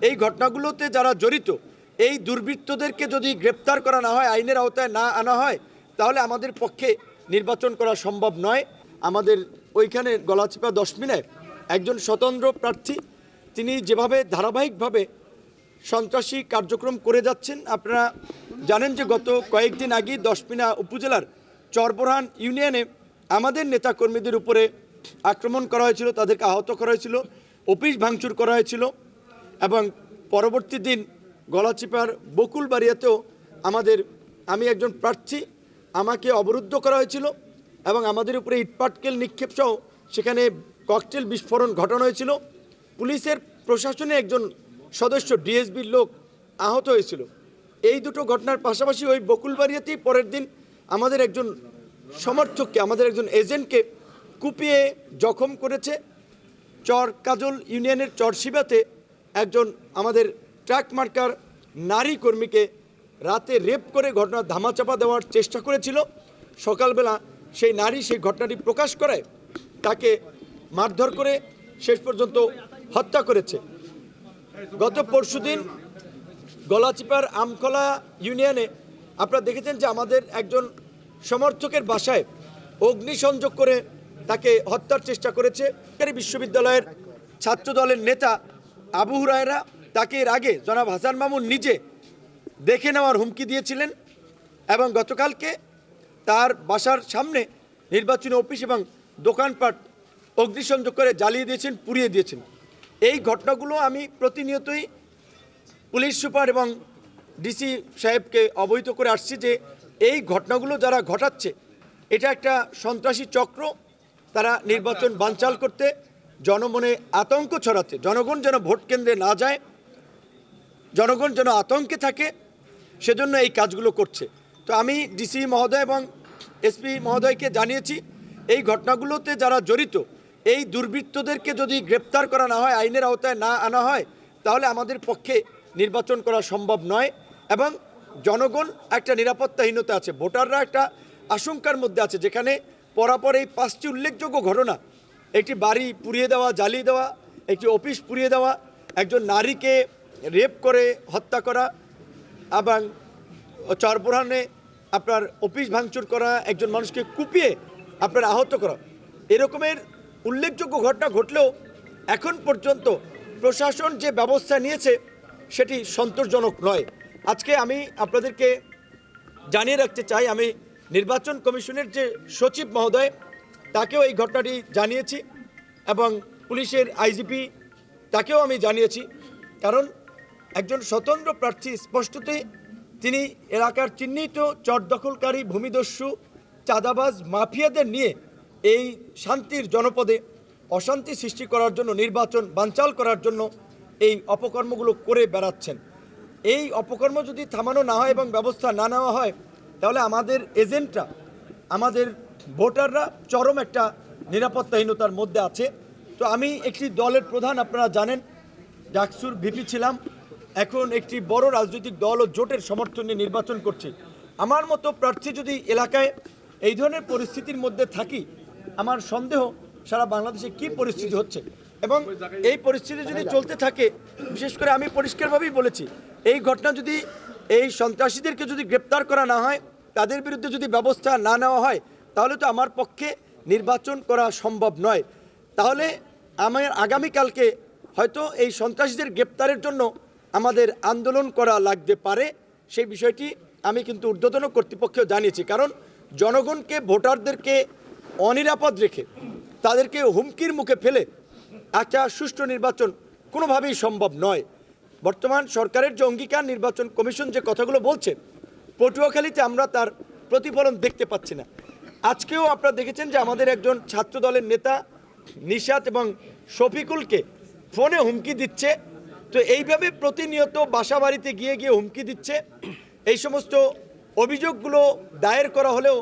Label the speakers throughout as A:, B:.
A: এই ঘটনাগুলোতে যারা জড়িত এই দুর্বৃত্তদেরকে যদি গ্রেপ্তার করা না হয়, আইনের আওতায় না আনা হয়, তাহলে আমাদের পক্ষে নির্বাচন করা সম্ভব নয়। আমাদের ওইখানে গলাচিপা 10 মিনায় একজন স্বতন্ত্র প্রার্থী, তিনি যেভাবে ধারাবাহিকভাবে সন্ত্রাসী কার্যক্রম করে যাচ্ছেন, আপনারা জানেন যে গত কয়েকদিন আগে 10 মিনা উপজেলার চরবোরহান ইউনিয়নে আমাদের নেতাকর্মীদের উপরে আক্রমণ করা হয়েছিল, তাদেরকে আহত করা হয়েছিল, অফিস ভাঙচুর করা হয়েছিল এবং পরবর্তী দিন গলাচিপার বকুলবাড়িয়াতেও আমি একজন প্রার্থী, আমাকে অবরুদ্ধ করা হয়েছিল এবং আমাদের উপরে ইটপাটকেল নিক্ষেপ সহ সেখানে ককটেল বিস্ফোরণ ঘটানো হয়েছিল। পুলিশের প্রশাসনে একজন সদস্য ডিএসবির লোক আহত হয়েছিল। এই দুটো ঘটনার পাশাপাশি ওই বকুলবাড়িয়াতেই পরের দিন আমাদের একজন সমর্থককে, আমাদের একজন এজেন্টকে কুপিয়ে জখম করেছে। চর কাজল ইউনিয়নের চরশিবাতে একজন আমাদের ট্রাক মার্কার নারী কর্মীকে রাতে রেপ করে ঘটনা ধামাচাপা দেওয়ার চেষ্টা করেছিল। সকালবেলা সেই নারী সেই ঘটনাটি প্রকাশ করায় তাকে মারধর করে শেষ পর্যন্ত হত্যা করেছে। গত পরশুদিন গলাচিপার আমখলা ইউনিয়নে আপনারা দেখেছেন যে আমাদের একজন সমর্থকের বাসায় অগ্নিসংযোগ করে তাকে হত্যার চেষ্টা করেছে। বিশ্ববিদ্যালয়ের ছাত্র দলের নেতা আবু হুরায়রা তাকে এর আগে জনাব হাসান মামুন নিজে দেখে নেওয়ার হুমকি দিয়েছিলেন এবং গতকালকে তার বাসার সামনে নির্বাচনী অফিস এবং দোকানপাট অগ্নিসংযোগ করে জ্বালিয়ে দিয়েছেন, পুড়িয়ে দিয়েছেন। এই ঘটনাগুলো আমি প্রতিনিয়তই পুলিশ সুপার এবং ডিসি সাহেবকে অবহিত করে আসছি যে এই ঘটনাগুলো যারা ঘটাচ্ছে এটা একটা সন্ত্রাসী চক্র। তারা নির্বাচন বানচাল করতে, জনমনে আতঙ্ক ছড়াতে, জনগণ যেন ভোট কেন্দ্রে না যায়, জনগণ যেন আতঙ্কে থাকে, সেজন্য এই কাজগুলো করছে। তো আমি ডিসি মহোদয় এবং এসপি মহোদয়কে জানিয়েছি এই ঘটনাগুলোতে যারা জড়িত এই দুর্বৃত্তদেরকে যদি গ্রেপ্তার করা না হয়, আইনের আওতায় না আনা হয়, তাহলে আমাদের পক্ষে নির্বাচন করা সম্ভব নয় এবং জনগণ একটা নিরাপত্তাহীনতা আছে, ভোটাররা একটা আশঙ্কার মধ্যে আছে। যেখানে পরাপর এই 5টি উল্লেখযোগ্য ঘটনা, একটি বাড়ি পুড়িয়ে দেওয়া, জ্বালিয়ে দেওয়া, একটি অফিস পুড়িয়ে দেওয়া, একজন নারীকে রেপ করে হত্যা করা এবং চরবোরহানে আপনার অফিস ভাঙচুর করা, একজন মানুষকে কুপিয়ে আপনার আহত করা, এরকমের উল্লেখযোগ্য ঘটনা ঘটলেও এখন পর্যন্ত প্রশাসন যে ব্যবস্থা নিয়েছে সেটি সন্তোষজনক নয়। আজকে আমি আপনাদেরকে জানিয়ে রাখতে চাই, আমি নির্বাচন কমিশনের যে সচিব মহোদয় তাকেও এই ঘটনাটি জানিয়েছি এবং পুলিশের আইজিপি তাকেও আমি জানিয়েছি। কারণ একজন স্বতন্ত্র প্রার্থী স্পষ্টতই তিনি এলাকার চিহ্নিত চর দখলকারী, ভূমিদস্যু, চাঁদাবাজ, মাফিয়াদের নিয়ে এই শান্তির জনপদে অশান্তি সৃষ্টি করার জন্য, নির্বাচন বানচাল করার জন্য এই অপকর্মগুলো করে বেড়াচ্ছেন। এই অপকর্ম যদি থামানো না হয় এবং ব্যবস্থা না নেওয়া হয়, তাহলে আমাদের এজেন্টরা, আমাদের ভোটাররা চরম একটা নিরাপত্তাহীনতার মধ্যে আছে। তো আমি একটি দলের প্রধান, আপনারা জানেন ডাকসুর ভিপি ছিলাম, এখন একটি বড় রাজনৈতিক দল ও জোটের সমর্থন নিয়ে নির্বাচন করছি। আমার মতো প্রার্থী যদি এলাকায় এই ধরনের পরিস্থিতির মধ্যে থাকি, আমার সন্দেহ সারা বাংলাদেশে কি পরিস্থিতি হচ্ছে এবং এই পরিস্থিতি যদি চলতে থাকে, বিশেষ করে আমি পরিষ্কারভাবেই বলেছি, এই ঘটনা যদি এই সন্ত্রাসীদেরকে যদি গ্রেপ্তার করা না হয়, তাদের বিরুদ্ধে যদি ব্যবস্থা না নেওয়া হয়, তাহলে তো আমার পক্ষে নির্বাচন করা সম্ভব নয়। তাহলে আমার আগামীকালকে হয়তো এই সন্ত্রাসীদের গ্রেপ্তারের জন্য আমাদের আন্দোলন করা লাগতে পারে। সেই বিষয়টি আমি কিন্তু ঊর্ধ্বতন কর্তৃপক্ষেও জানিয়েছি। কারণ জনগণকে, ভোটারদেরকে অনিরাপদ রেখে, তাদেরকে হুমকির মুখে ফেলে একটা সুষ্ঠু নির্বাচন কোনোভাবেই সম্ভব নয়। বর্তমান সরকারের যে অঙ্গীকার, নির্বাচন কমিশন যে কথাগুলো বলছে, পটুয়াখালীতে আমরা তার প্রতিফলন দেখতে পাচ্ছি না। আজকেও আপনারা দেখেছেন যে আমাদের একজন ছাত্র দলের নেতা নিশাত এবং শফিকুলকে ফোনে হুমকি দিচ্ছে। তো এইভাবে প্রতিনিয়ত বাসা বাড়িতে গিয়ে গিয়ে হুমকি দিচ্ছে। এই সমস্ত অভিযোগগুলো দায়ের করা হলেও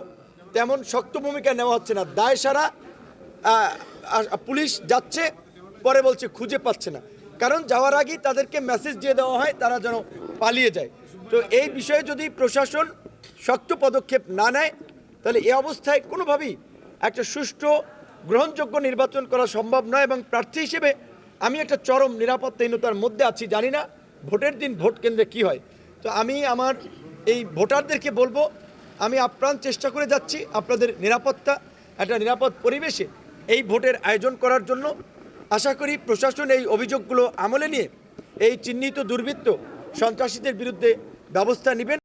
A: তেমন শক্ত ভূমিকা নেওয়া হচ্ছে না। দায় সারা পুলিশ যাচ্ছে, পরে বলছে খুঁজে পাচ্ছে না। কারণ যাওয়ার আগেই তাদেরকে মেসেজ দিয়ে দেওয়া হয় তারা যেন পালিয়ে যায়। তো এই বিষয়ে যদি প্রশাসন শক্ত পদক্ষেপ না নেয়, তাহলে এই অবস্থায় কোনোভাবেই একটা সুষ্ঠু গ্রহণযোগ্য নির্বাচন করা সম্ভব নয় এবং প্রার্থী হিসেবে আমি একটা চরম নিরাপত্তাহীনতার মধ্যে আছি, জানি না ভোটের দিন ভোট কেন্দ্রে কী হয়। তো আমি আমার এই ভোটারদেরকে বলবো, আমি আপ্রাণ চেষ্টা করে যাচ্ছি আপনাদের নিরাপত্তা, একটা নিরাপদ পরিবেশে এই ভোটের আয়োজন করার জন্য। আশা করি প্রশাসন এই অভিযোগগুলো আমলে নিয়ে এই চিহ্নিত দুর্বৃত্ত সন্ত্রাসীদের বিরুদ্ধে ব্যবস্থা নেবেন।